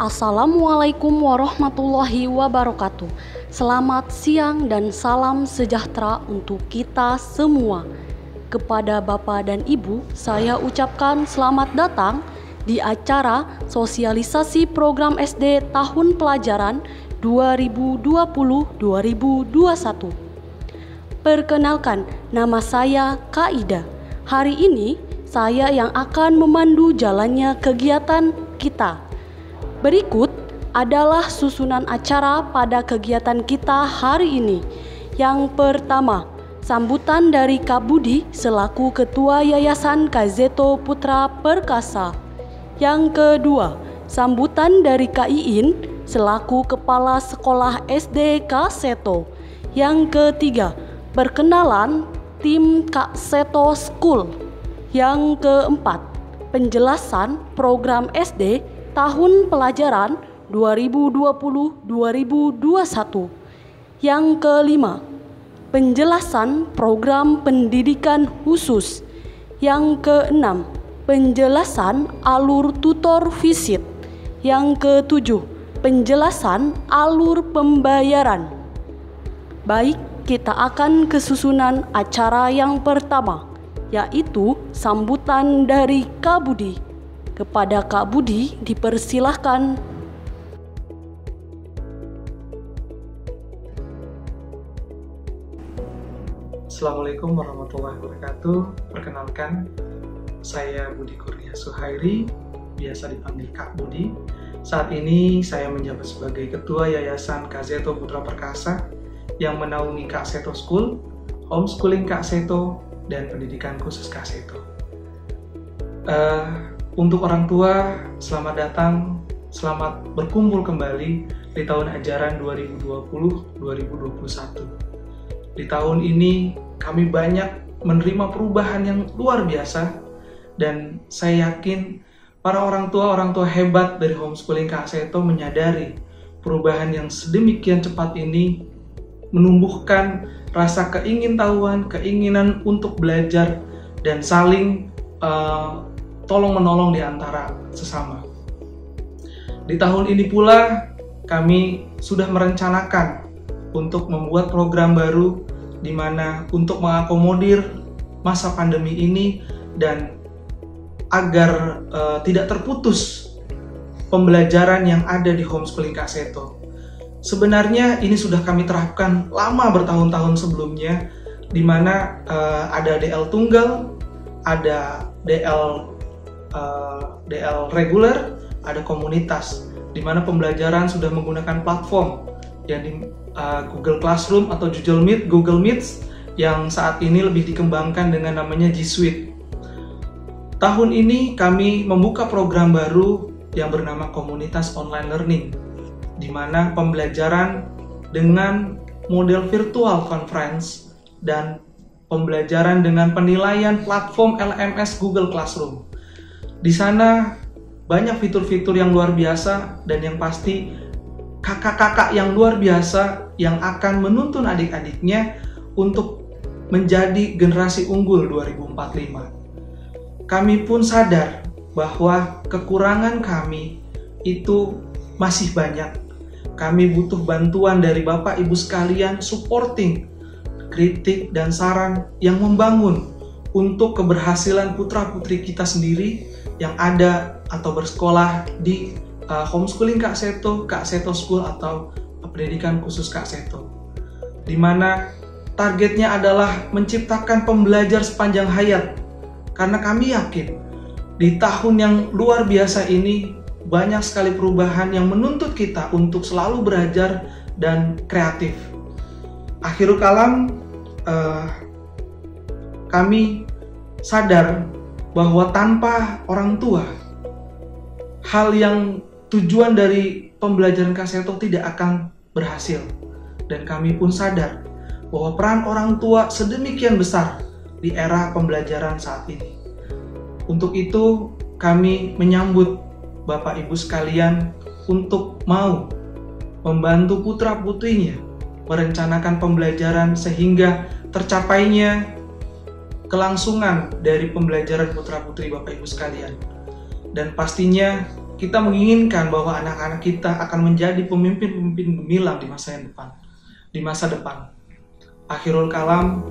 Assalamualaikum warahmatullahi wabarakatuh. Selamat siang dan salam sejahtera untuk kita semua. Kepada Bapak dan Ibu, saya ucapkan selamat datang di acara sosialisasi program SD tahun pelajaran 2020-2021. Perkenalkan, nama saya Kak Ida. Hari ini saya yang akan memandu jalannya kegiatan kita. Berikut adalah susunan acara pada kegiatan kita hari ini. Yang pertama, sambutan dari Kak Budi selaku Ketua Yayasan Kak Zeto Putra Perkasa. Yang kedua, sambutan dari Kak Iin selaku Kepala Sekolah SD Kak Seto. Yang ketiga, perkenalan tim Kak Seto School. Yang keempat, penjelasan program SD tahun pelajaran 2020-2021. Yang kelima, penjelasan program pendidikan khusus. Yang keenam, penjelasan alur tutor visit. Yang ketujuh, penjelasan alur pembayaran. Baik, kita akan ke susunan acara yang pertama, yaitu sambutan dari Kak Budi. Kepada Kak Budi dipersilahkan. Assalamualaikum warahmatullahi wabarakatuh. Perkenalkan, saya Budi Kurnia Suhairi, biasa dipanggil Kak Budi. Saat ini saya menjabat sebagai Ketua Yayasan Kak Zeto Putra Perkasa yang menaungi Kak Seto School, homeschooling Kak Seto, dan pendidikan khusus Kak Seto. Untuk orang tua, selamat datang, selamat berkumpul kembali di tahun ajaran 2020-2021. Di tahun ini kami banyak menerima perubahan yang luar biasa, dan saya yakin para orang tua hebat dari homeschooling Kak Seto menyadari perubahan yang sedemikian cepat ini menumbuhkan rasa keingintahuan, keinginan untuk belajar, dan saling tolong-menolong di antara sesama. Di tahun ini pula kami sudah merencanakan untuk membuat program baru di mana untuk mengakomodir masa pandemi ini dan agar tidak terputus pembelajaran yang ada di homeschooling Kak Seto. Sebenarnya ini sudah kami terapkan lama bertahun-tahun sebelumnya, di mana ada DL tunggal, ada DL reguler, ada komunitas, di mana pembelajaran sudah menggunakan platform yang di Google Classroom atau Google Meet yang saat ini lebih dikembangkan dengan namanya G Suite. Tahun ini kami membuka program baru yang bernama Komunitas Online Learning, di mana pembelajaran dengan model virtual conference dan pembelajaran dengan penilaian platform LMS Google Classroom. Di sana banyak fitur-fitur yang luar biasa dan yang pasti kakak-kakak yang luar biasa yang akan menuntun adik-adiknya untuk menjadi generasi unggul 2045. Kami pun sadar bahwa kekurangan kami itu masih banyak. Kami butuh bantuan dari Bapak Ibu sekalian, supporting, kritik dan saran yang membangun untuk keberhasilan putra-putri kita sendiri yang ada atau bersekolah di homeschooling Kak Seto School atau pendidikan khusus Kak Seto, di mana targetnya adalah menciptakan pembelajar sepanjang hayat, karena kami yakin di tahun yang luar biasa ini banyak sekali perubahan yang menuntut kita untuk selalu belajar dan kreatif. Akhirul kalam, kami sadar bahwa tanpa orang tua, hal yang tujuan dari pembelajaran Kak Seto tidak akan berhasil. Dan kami pun sadar bahwa peran orang tua sedemikian besar di era pembelajaran saat ini. Untuk itu, kami menyambut Bapak Ibu sekalian untuk mau membantu putra-putrinya merencanakan pembelajaran sehingga tercapainya kelangsungan dari pembelajaran putra-putri Bapak Ibu sekalian. Dan pastinya kita menginginkan bahwa anak-anak kita akan menjadi pemimpin-pemimpin gemilang di masa depan. Akhirul kalam,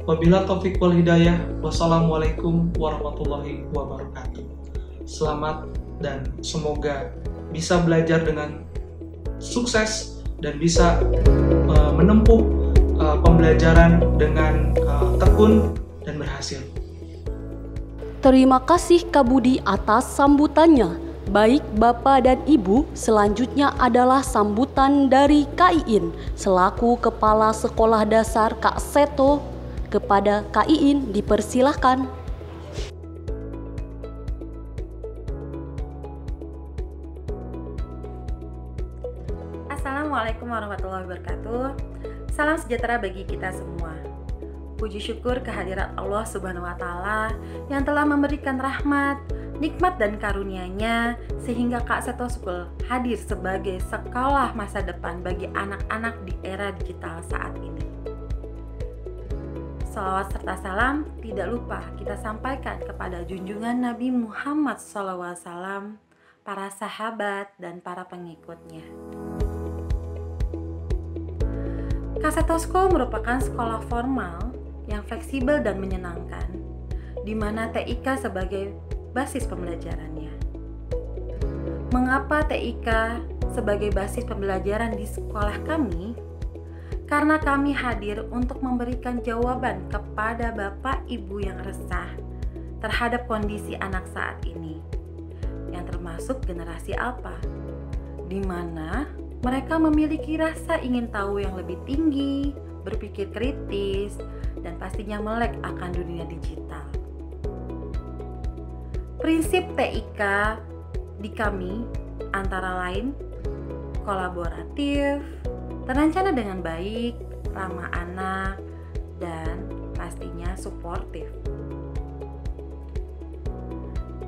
wabillahi taufiq wal hidayah. Wassalamualaikum warahmatullahi wabarakatuh. Selamat dan semoga bisa belajar dengan sukses dan bisa menempuh pembelajaran dengan tekun dan berhasil. Terima kasih Kak Budi atas sambutannya. Baik Bapak dan Ibu, selanjutnya adalah sambutan dari Kak Iin selaku Kepala Sekolah Dasar Kak Seto. Kepada Kak Iin dipersilahkan. Assalamualaikum warahmatullahi wabarakatuh. Salam sejahtera bagi kita semua. Puji syukur kehadirat Allah Subhanahu wa Ta'ala yang telah memberikan rahmat, nikmat dan karunia-Nya sehingga Kak Seto School hadir sebagai sekolah masa depan bagi anak-anak di era digital saat ini. Salawat serta salam tidak lupa kita sampaikan kepada junjungan Nabi Muhammad SAW, para sahabat dan para pengikutnya. Kak Seto School merupakan sekolah formal yang fleksibel dan menyenangkan, di mana TIK sebagai basis pembelajarannya. Mengapa TIK sebagai basis pembelajaran di sekolah kami? Karena kami hadir untuk memberikan jawaban kepada Bapak Ibu yang resah terhadap kondisi anak saat ini, yang termasuk generasi alpha, di mana mereka memiliki rasa ingin tahu yang lebih tinggi, berpikir kritis, dan pastinya melek akan dunia digital. Prinsip TIK di kami antara lain kolaboratif, terencana dengan baik, ramah anak, dan pastinya suportif.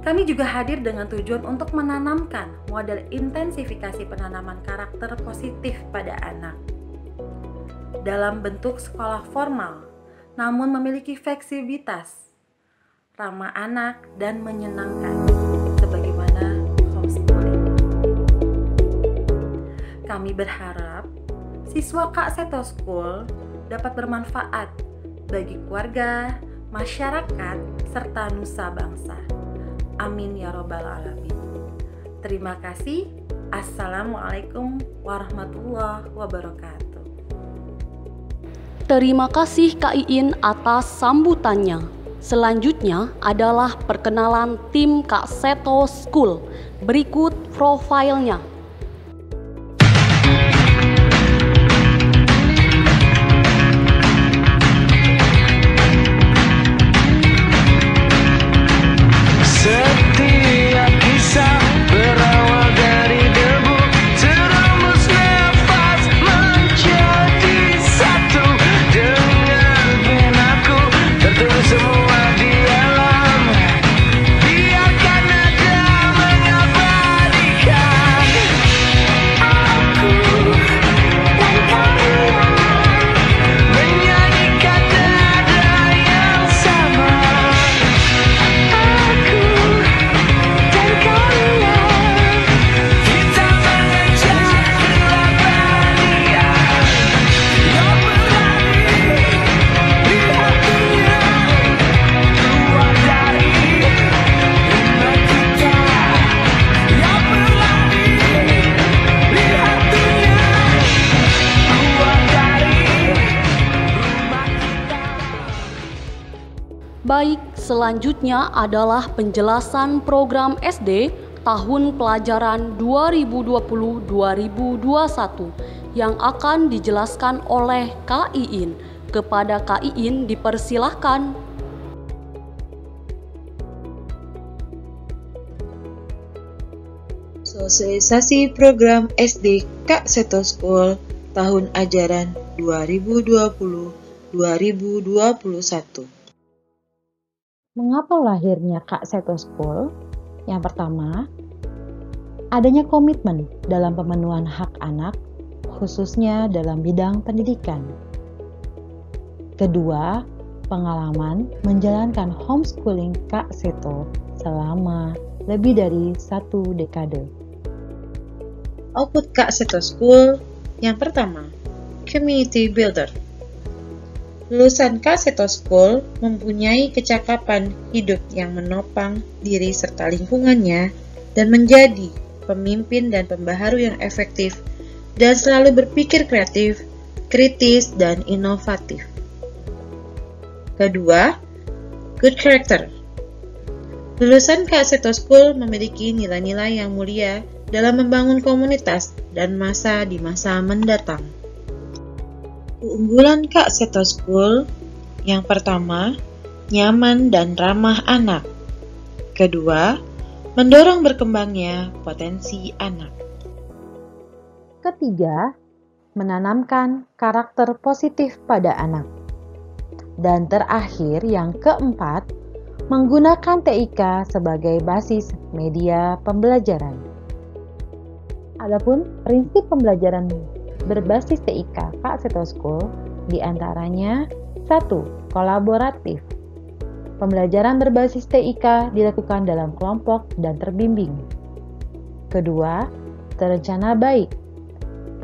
Kami juga hadir dengan tujuan untuk menanamkan model intensifikasi penanaman karakter positif pada anak dalam bentuk sekolah formal, namun memiliki fleksibilitas, ramah anak, dan menyenangkan, sebagaimana homeschooling. Kami berharap siswa Kak Seto School dapat bermanfaat bagi keluarga, masyarakat, serta nusa bangsa. Amin ya robbal alamin. Terima kasih. Assalamualaikum warahmatullahi wabarakatuh. Terima kasih Kak Iin atas sambutannya. Selanjutnya adalah perkenalan tim Kak Seto School. Berikut profilnya. Setiap kisah berawal dari debu, terembus nafas menjadi satu. Dengan benakku tertulis semua di alam, biarkan nada mengabadikan aku dan kalian, menyanyikan nada yang sama. Aku dan kalian, kita mengejar keabadian. Yang berani lihat dunia keluar dari rumah kita. Yang berani lihat dunia keluar dari rumah kita. Baik, selanjutnya adalah penjelasan program SD tahun pelajaran 2020-2021 yang akan dijelaskan oleh Kak Iin. Kepada Kak Iin dipersilahkan. Sosialisasi program SD Kak Seto School tahun ajaran 2020-2021. Mengapa lahirnya Kak Seto School? Yang pertama, adanya komitmen dalam pemenuhan hak anak, khususnya dalam bidang pendidikan. Kedua, pengalaman menjalankan homeschooling Kak Seto selama lebih dari 1 dekade. Output Kak Seto School yang pertama, Community Builder. Lulusan Kak Seto School mempunyai kecakapan hidup yang menopang diri serta lingkungannya dan menjadi pemimpin dan pembaharu yang efektif dan selalu berpikir kreatif, kritis, dan inovatif. Kedua, Good Character. Lulusan Kak Seto School memiliki nilai-nilai yang mulia dalam membangun komunitas dan masa di masa mendatang. Keunggulan Kak Seto School yang pertama, nyaman dan ramah anak. Kedua, mendorong berkembangnya potensi anak. Ketiga, menanamkan karakter positif pada anak. Dan terakhir, yang keempat, menggunakan TIK sebagai basis media pembelajaran. Adapun prinsip pembelajaran berbasis TIK Kak Seto School diantaranya 1. Kolaboratif. Pembelajaran berbasis TIK dilakukan dalam kelompok dan terbimbing. Kedua, terencana baik.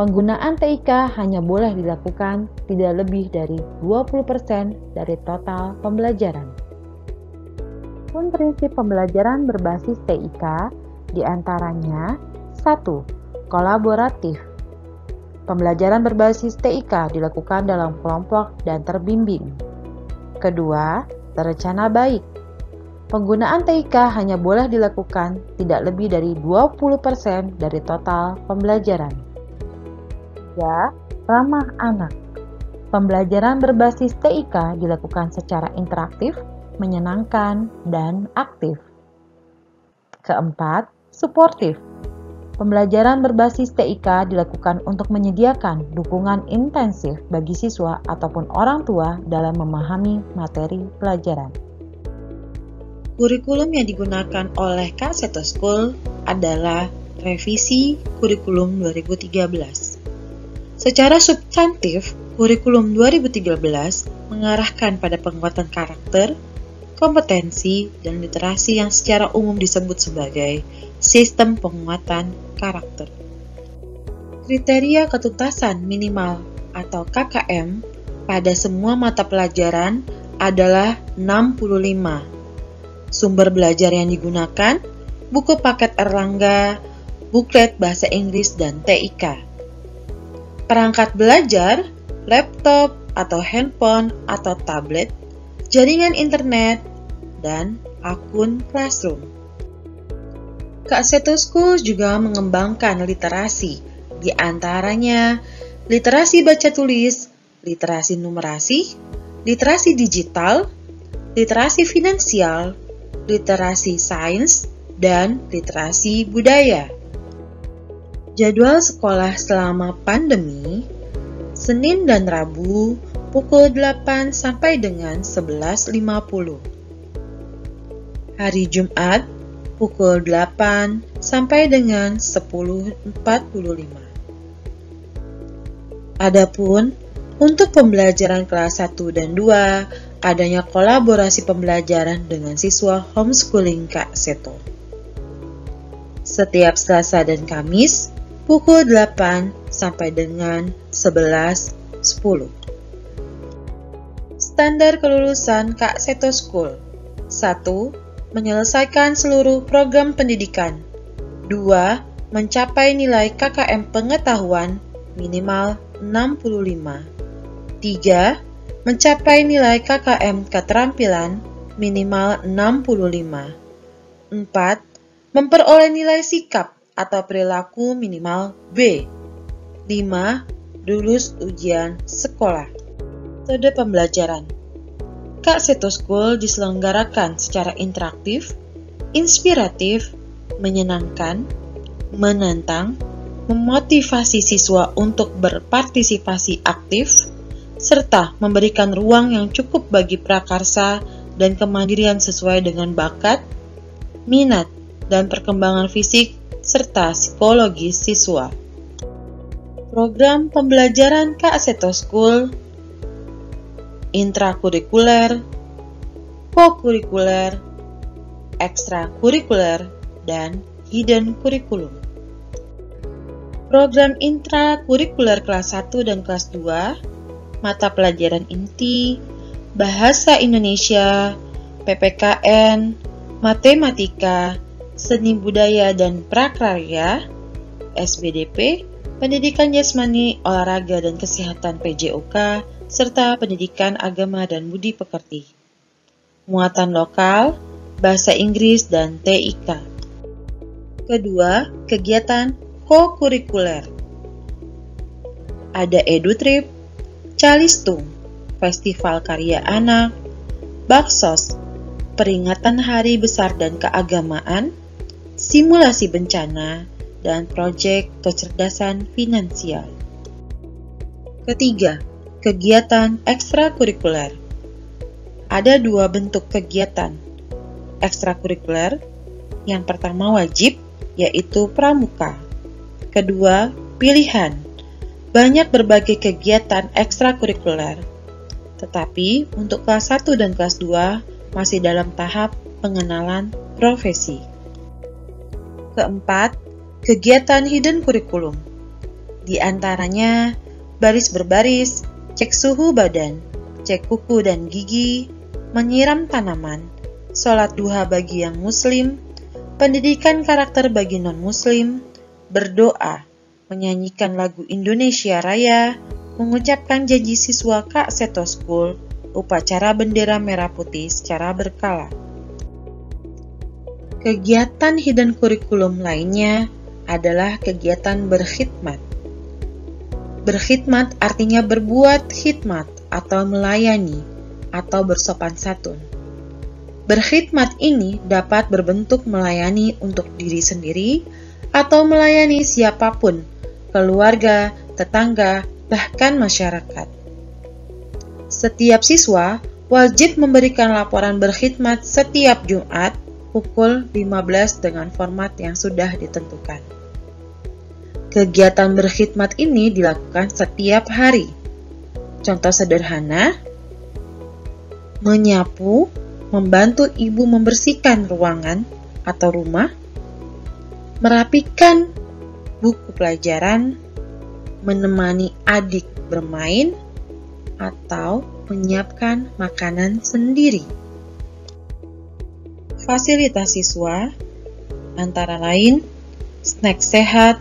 Penggunaan TIK hanya boleh dilakukan tidak lebih dari 20% dari total pembelajaran. Pun prinsip pembelajaran berbasis TIK diantaranya 1. Kolaboratif. Pembelajaran berbasis TIK dilakukan dalam kelompok dan terbimbing. Kedua, terencana baik. Penggunaan TIK hanya boleh dilakukan tidak lebih dari 20% dari total pembelajaran. 3. Ramah anak. Pembelajaran berbasis TIK dilakukan secara interaktif, menyenangkan, dan aktif. Keempat, suportif. Pembelajaran berbasis TIK dilakukan untuk menyediakan dukungan intensif bagi siswa ataupun orang tua dalam memahami materi pelajaran. Kurikulum yang digunakan oleh Kak Seto School adalah revisi kurikulum 2013. Secara substantif, kurikulum 2013 mengarahkan pada penguatan karakter, kompetensi, dan literasi yang secara umum disebut sebagai sistem penguatan karakter. Kriteria ketuntasan minimal atau KKM pada semua mata pelajaran adalah 65. Sumber belajar yang digunakan, buku paket Erlangga, buklet bahasa Inggris, dan TIK. Perangkat belajar, laptop atau handphone atau tablet, jaringan internet, dan akun Classroom. Kak Seto School juga mengembangkan literasi, di antaranya literasi baca tulis, literasi numerasi, literasi digital, literasi finansial, literasi sains, dan literasi budaya. Jadwal sekolah selama pandemi, Senin dan Rabu pukul 8 sampai dengan 11.50. Hari Jumat pukul 8 sampai dengan 10.45. Adapun untuk pembelajaran kelas 1 dan 2, adanya kolaborasi pembelajaran dengan siswa homeschooling Kak Seto. Setiap Selasa dan Kamis pukul 8 sampai dengan 11.10. Standar kelulusan Kak Seto School. 1. Menyelesaikan seluruh program pendidikan. 2. Mencapai nilai KKM pengetahuan minimal 65. 3. Mencapai nilai KKM keterampilan minimal 65. 4. Memperoleh nilai sikap atau perilaku minimal B. 5. Lulus ujian sekolah. Metode pembelajaran. Kak Seto School diselenggarakan secara interaktif, inspiratif, menyenangkan, menantang, memotivasi siswa untuk berpartisipasi aktif, serta memberikan ruang yang cukup bagi prakarsa dan kemandirian sesuai dengan bakat, minat, dan perkembangan fisik serta psikologis siswa. Program pembelajaran Kak Seto School intrakurikuler, kokurikuler, ekstrakurikuler, dan hidden curriculum. Program intrakurikuler kelas 1 dan kelas 2, mata pelajaran inti, bahasa Indonesia, PPKN, matematika, seni budaya dan prakarya, SBDP, pendidikan jasmani, olahraga dan kesehatan PJOK, serta pendidikan agama dan budi pekerti. Muatan lokal, bahasa Inggris dan TIK. Kedua, kegiatan kokurikuler. Ada EduTrip, Calistung, Festival Karya Anak, Baksos, peringatan Hari Besar dan Keagamaan, simulasi bencana, dan proyek kecerdasan finansial. Ketiga, kegiatan ekstrakurikuler. Ada 2 bentuk kegiatan ekstrakurikuler. Yang pertama wajib, yaitu pramuka. Kedua, pilihan. Banyak berbagai kegiatan ekstrakurikuler. Tetapi untuk kelas 1 dan kelas 2 masih dalam tahap pengenalan profesi. Keempat, kegiatan hidden curriculum. Di antaranya baris berbaris, cek suhu badan, cek kuku dan gigi, menyiram tanaman, sholat duha bagi yang muslim, pendidikan karakter bagi non-muslim, berdoa, menyanyikan lagu Indonesia Raya, mengucapkan janji siswa Kak Seto School, upacara bendera merah putih secara berkala. Kegiatan hidden curriculum lainnya adalah kegiatan berkhidmat. Berkhidmat artinya berbuat khidmat atau melayani atau bersopan santun. Berkhidmat ini dapat berbentuk melayani untuk diri sendiri atau melayani siapapun, keluarga, tetangga, bahkan masyarakat. Setiap siswa wajib memberikan laporan berkhidmat setiap Jumat pukul 15 dengan format yang sudah ditentukan. Kegiatan berkhidmat ini dilakukan setiap hari. Contoh sederhana, menyapu, membantu ibu membersihkan ruangan atau rumah, merapikan buku pelajaran, menemani adik bermain, atau menyiapkan makanan sendiri. Fasilitas siswa antara lain snack sehat,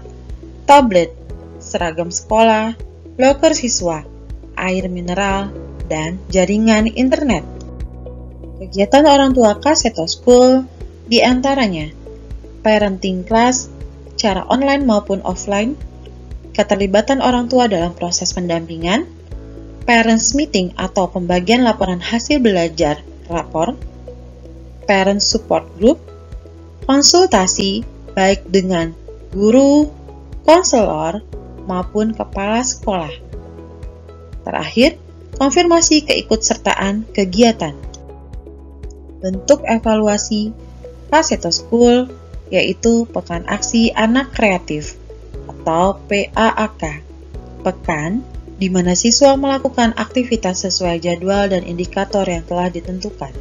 tablet, seragam sekolah, loker siswa, air mineral, dan jaringan internet. Kegiatan orang tua Kak Seto School di antaranya parenting class, cara online maupun offline, keterlibatan orang tua dalam proses pendampingan, parents meeting atau pembagian laporan hasil belajar rapor, parent support group, konsultasi baik dengan guru, konselor, maupun kepala sekolah. Terakhir, konfirmasi keikutsertaan kegiatan. Bentuk evaluasi Kak Seto School yaitu Pekan Aksi Anak Kreatif atau PAAK. Pekan di mana siswa melakukan aktivitas sesuai jadwal dan indikator yang telah ditentukan.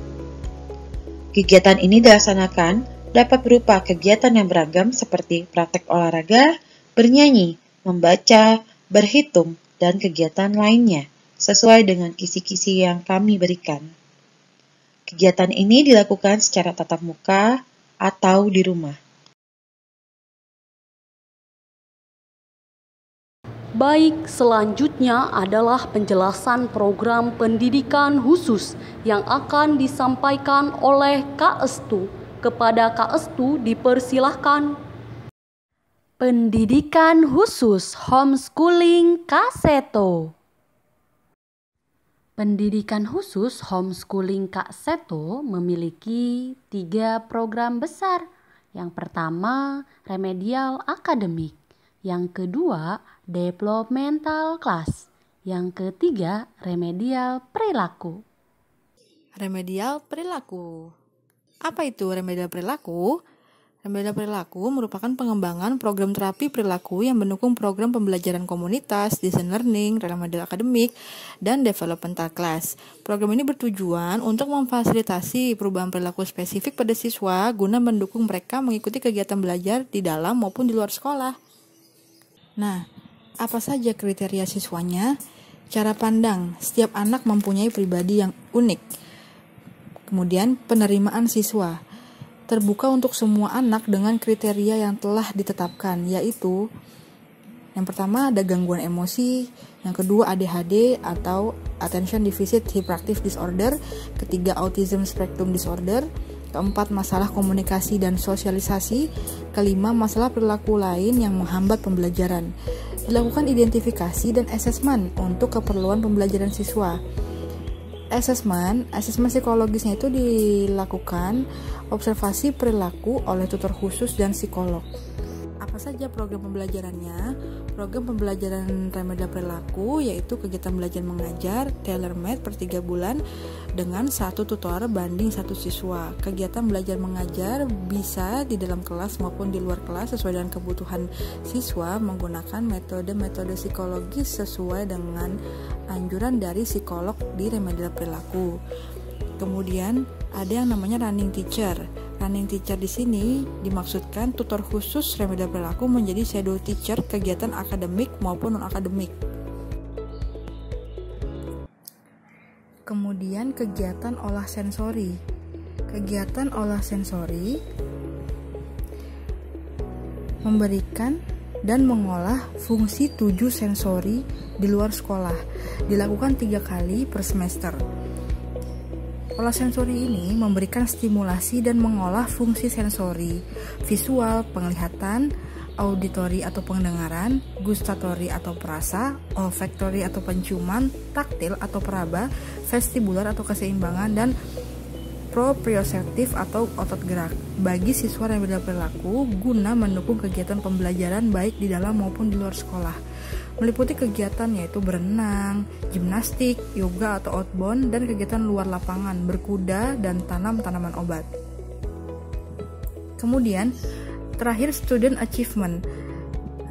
Kegiatan ini dilaksanakan dapat berupa kegiatan yang beragam seperti praktek olahraga, bernyanyi, membaca, berhitung, dan kegiatan lainnya sesuai dengan kisi-kisi yang kami berikan. Kegiatan ini dilakukan secara tatap muka atau di rumah. Baik, selanjutnya adalah penjelasan program pendidikan khusus yang akan disampaikan oleh Kak Estu. Kepada Kak Estu dipersilahkan. Pendidikan khusus homeschooling Kak Seto. Pendidikan khusus homeschooling Kak Seto memiliki 3 program besar. Yang pertama, remedial akademik. Yang kedua, developmental class. Yang ketiga, remedial perilaku. Remedial perilaku. Apa itu remedial perilaku? Remedial perilaku merupakan pengembangan program terapi perilaku yang mendukung program pembelajaran komunitas, design learning, remedial akademik, dan developmental class. Program ini bertujuan untuk memfasilitasi perubahan perilaku spesifik pada siswa guna mendukung mereka mengikuti kegiatan belajar di dalam maupun di luar sekolah. Nah, apa saja kriteria siswanya? Cara pandang, setiap anak mempunyai pribadi yang unik. Kemudian penerimaan siswa, terbuka untuk semua anak dengan kriteria yang telah ditetapkan, yaitu yang pertama ada gangguan emosi, yang kedua ADHD atau Attention Deficit Hyperactive Disorder, ketiga Autism Spectrum Disorder, keempat masalah komunikasi dan sosialisasi, kelima masalah perilaku lain yang menghambat pembelajaran. Dilakukan identifikasi dan asesmen untuk keperluan pembelajaran siswa. Asesmen psikologisnya itu dilakukan observasi perilaku oleh tutor khusus dan psikolog. Apa saja program pembelajarannya? Program pembelajaran remedial perilaku yaitu kegiatan belajar mengajar tailor-made per 3 bulan dengan 1 tutor banding 1 siswa. Kegiatan belajar mengajar bisa di dalam kelas maupun di luar kelas sesuai dengan kebutuhan siswa menggunakan metode-metode psikologis sesuai dengan anjuran dari psikolog di remedial perilaku. Kemudian ada yang namanya running teacher. Running teacher di sini dimaksudkan tutor khusus remedial perilaku menjadi shadow teacher kegiatan akademik maupun non-akademik. Kemudian kegiatan olah sensori. Kegiatan olah sensori memberikan dan mengolah fungsi 7 sensori di luar sekolah. Dilakukan 3 kali per semester. Olah sensori ini memberikan stimulasi dan mengolah fungsi sensori, visual, penglihatan, auditori atau pendengaran, gustatori atau perasa, olfactory atau penciuman, taktil atau peraba, vestibular atau keseimbangan, dan proprioceptif atau otot gerak bagi siswa remedial perilaku guna mendukung kegiatan pembelajaran baik di dalam maupun di luar sekolah. Meliputi kegiatan yaitu berenang, gimnastik, yoga atau outbound, dan kegiatan luar lapangan, berkuda, dan tanam tanaman obat. Kemudian, terakhir student achievement,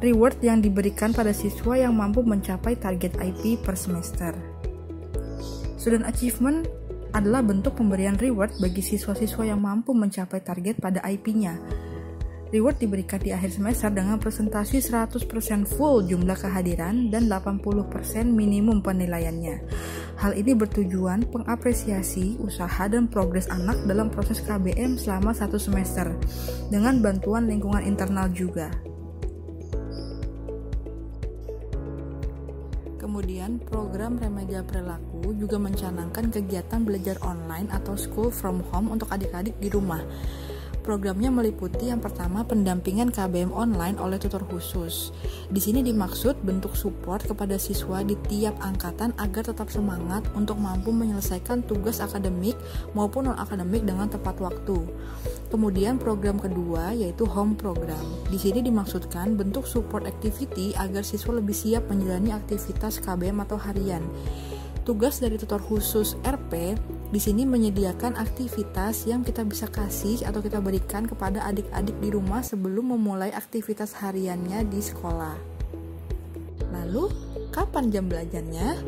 reward yang diberikan pada siswa yang mampu mencapai target IP per semester. Student achievement adalah bentuk pemberian reward bagi siswa-siswa yang mampu mencapai target pada IP-nya. Reward diberikan di akhir semester dengan presentasi 100% full jumlah kehadiran dan 80% minimum penilaiannya. Hal ini bertujuan pengapresiasi usaha dan progres anak dalam proses KBM selama 1 semester dengan bantuan lingkungan internal juga. Kemudian program remedial perilaku juga mencanangkan kegiatan belajar online atau school from home untuk adik-adik di rumah. Programnya meliputi yang pertama pendampingan KBM online oleh tutor khusus. Di sini dimaksud bentuk support kepada siswa di tiap angkatan agar tetap semangat untuk mampu menyelesaikan tugas akademik maupun non-akademik dengan tepat waktu. Kemudian program kedua yaitu home program. Di sini dimaksudkan bentuk support activity agar siswa lebih siap menjalani aktivitas KBM atau harian. Tugas dari tutor khusus RP di sini menyediakan aktivitas yang kita bisa kasih atau kita berikan kepada adik-adik di rumah sebelum memulai aktivitas hariannya di sekolah. Lalu, kapan jam belajarnya?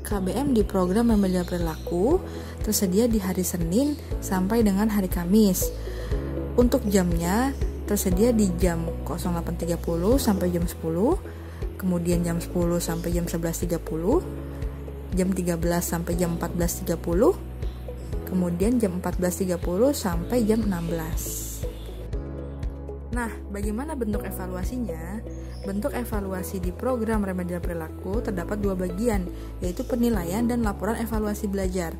KBM di program remedial perilaku tersedia di hari Senin sampai dengan hari Kamis. Untuk jamnya tersedia di jam 08.30 sampai jam 10. Kemudian jam 10 sampai jam 11.30, jam 13 sampai jam 14.30, kemudian jam 14.30 sampai jam 16. Nah, bagaimana bentuk evaluasinya? Bentuk evaluasi di program remedial perilaku terdapat 2 bagian, yaitu penilaian dan laporan evaluasi belajar.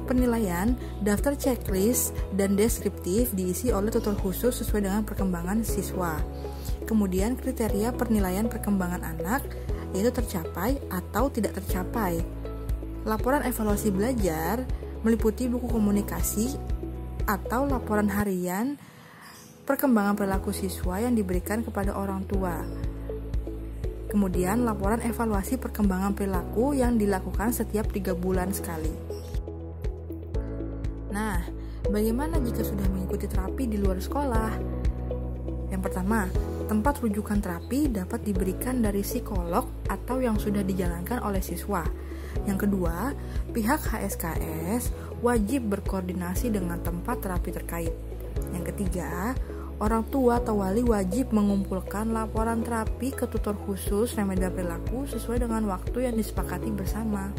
Penilaian, daftar checklist, dan deskriptif diisi oleh tutor khusus sesuai dengan perkembangan siswa. Kemudian kriteria penilaian perkembangan anak yaitu tercapai atau tidak tercapai. Laporan evaluasi belajar meliputi buku komunikasi atau laporan harian perkembangan perilaku siswa yang diberikan kepada orang tua. Kemudian laporan evaluasi perkembangan perilaku yang dilakukan setiap 3 bulan sekali. Nah, Bagaimana jika sudah mengikuti terapi di luar sekolah? Yang pertama, tempat rujukan terapi dapat diberikan dari psikolog atau yang sudah dijalankan oleh siswa. Yang kedua, pihak HSKS wajib berkoordinasi dengan tempat terapi terkait. Yang ketiga, orang tua atau wali wajib mengumpulkan laporan terapi ke tutor khusus remedial perilaku sesuai dengan waktu yang disepakati bersama.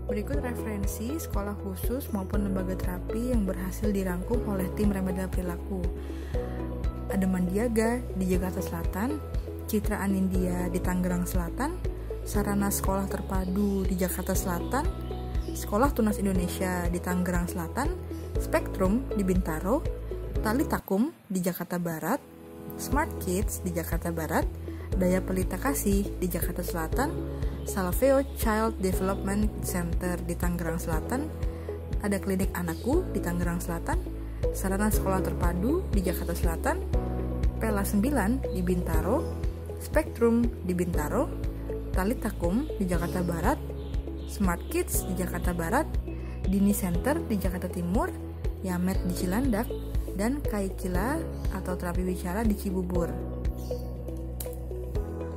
Berikut referensi sekolah khusus maupun lembaga terapi yang berhasil dirangkum oleh tim remedial perilaku. Ada Mandiaga di Jakarta Selatan, Citra Anindya di Tangerang Selatan, Sarana Sekolah Terpadu di Jakarta Selatan, Sekolah Tunas Indonesia di Tangerang Selatan, Spektrum di Bintaro, Tali Takum di Jakarta Barat, Smart Kids di Jakarta Barat, Daya Pelita Kasih di Jakarta Selatan, Salveo Child Development Center di Tangerang Selatan, ada Klinik Anakku di Tangerang Selatan, Sarana Sekolah Terpadu di Jakarta Selatan, Pela 9 di Bintaro, Spektrum di Bintaro, Tali Takum di Jakarta Barat, Smart Kids di Jakarta Barat, Dini Center di Jakarta Timur, Yamet di Cilandak, dan Kaikila atau terapi bicara di Cibubur.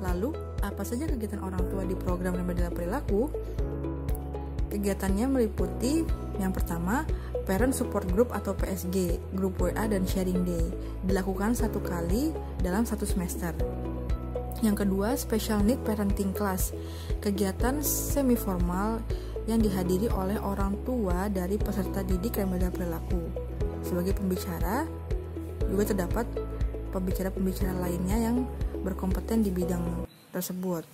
Lalu, apa saja kegiatan orang tua di program remedial perilaku? Kegiatannya meliputi yang pertama, Parent Support Group atau PSG, grup WA dan sharing day, dilakukan 1 kali dalam 1 semester. Yang kedua, Special Need Parenting Class, kegiatan semi formal yang dihadiri oleh orang tua dari peserta didik remedial perilaku. Sebagai pembicara, juga terdapat pembicara-pembicara lainnya yang berkompeten di bidang tersebut.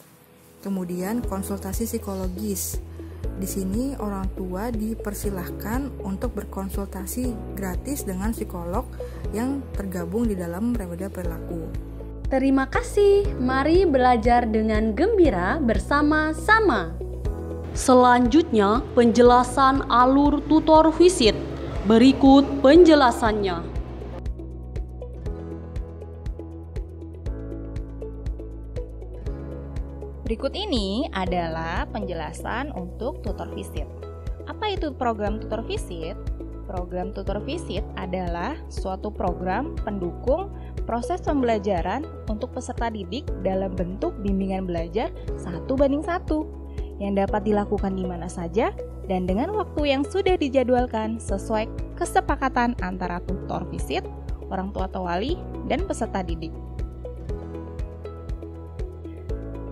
Kemudian konsultasi psikologis. Di sini orang tua dipersilahkan untuk berkonsultasi gratis dengan psikolog yang tergabung di dalam remedial perilaku. Terima kasih. Mari belajar dengan gembira bersama-sama. Selanjutnya, penjelasan alur tutor visit. Berikut penjelasannya. Berikut ini adalah penjelasan untuk tutor visit. Apa itu program tutor visit? Program tutor visit adalah suatu program pendukung proses pembelajaran untuk peserta didik dalam bentuk bimbingan belajar 1:1 yang dapat dilakukan di mana saja dan dengan waktu yang sudah dijadwalkan sesuai kesepakatan antara tutor visit, orang tua atau wali, dan peserta didik.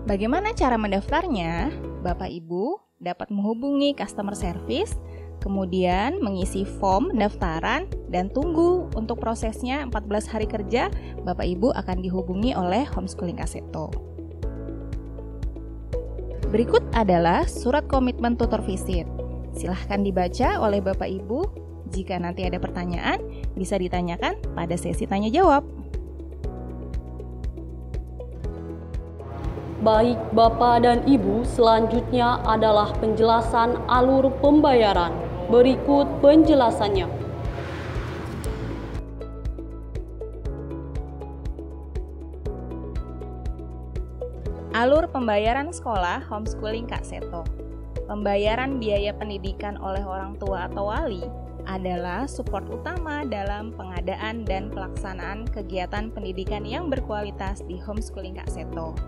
Bagaimana cara mendaftarnya? Bapak Ibu dapat menghubungi customer service, kemudian mengisi form pendaftaran dan tunggu untuk prosesnya 14 hari kerja. Bapak Ibu akan dihubungi oleh Homeschooling Kak Seto. Berikut adalah surat komitmen tutor visit. Silahkan dibaca oleh Bapak Ibu. Jika nanti ada pertanyaan, bisa ditanyakan pada sesi tanya jawab. Baik Bapak dan Ibu, selanjutnya adalah penjelasan alur pembayaran. Berikut penjelasannya. Alur pembayaran sekolah Homeschooling Kak Seto. Pembayaran biaya pendidikan oleh orang tua atau wali adalah support utama dalam pengadaan dan pelaksanaan kegiatan pendidikan yang berkualitas di Homeschooling Kak Seto.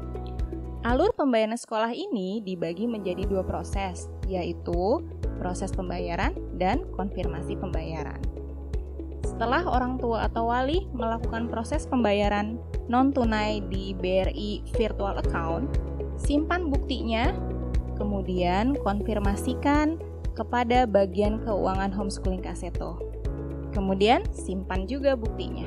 Alur pembayaran sekolah ini dibagi menjadi 2 proses, yaitu proses pembayaran dan konfirmasi pembayaran. Setelah orang tua atau wali melakukan proses pembayaran non-tunai di BRI Virtual Account, simpan buktinya, kemudian konfirmasikan kepada bagian keuangan Homeschooling Kak Seto. Kemudian simpan juga buktinya.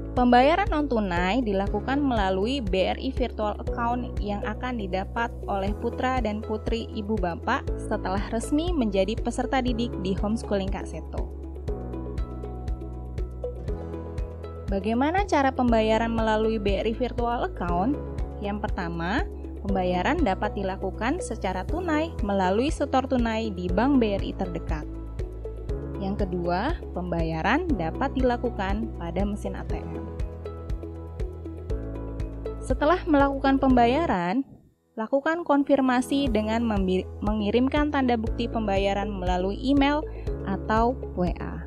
Pembayaran non-tunai dilakukan melalui BRI Virtual Account yang akan didapat oleh putra dan putri ibu bapak setelah resmi menjadi peserta didik di Homeschooling Kak Seto. Bagaimana cara pembayaran melalui BRI Virtual Account? Yang pertama, pembayaran dapat dilakukan secara tunai melalui setor tunai di Bank BRI terdekat. Yang kedua, pembayaran dapat dilakukan pada mesin ATM. Setelah melakukan pembayaran, Lakukan konfirmasi dengan mengirimkan tanda bukti pembayaran melalui email atau WA.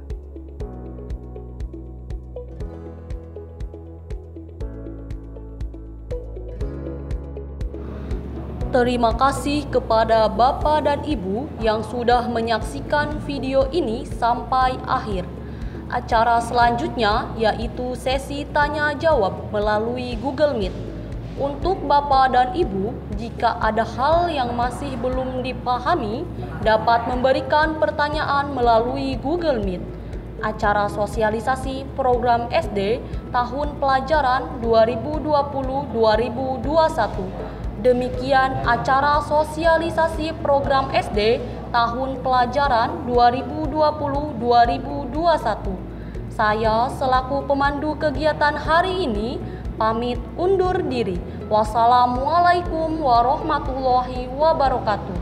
Terima kasih kepada Bapak dan Ibu yang sudah menyaksikan video ini sampai akhir. Acara selanjutnya yaitu sesi tanya jawab melalui Google Meet. Untuk Bapak dan Ibu, jika ada hal yang masih belum dipahami, dapat memberikan pertanyaan melalui Google Meet. Acara sosialisasi program SD tahun pelajaran 2020-2021. Demikian acara sosialisasi program SD tahun pelajaran 2020-2021. Saya selaku pemandu kegiatan hari ini pamit undur diri. Wassalamualaikum warahmatullahi wabarakatuh.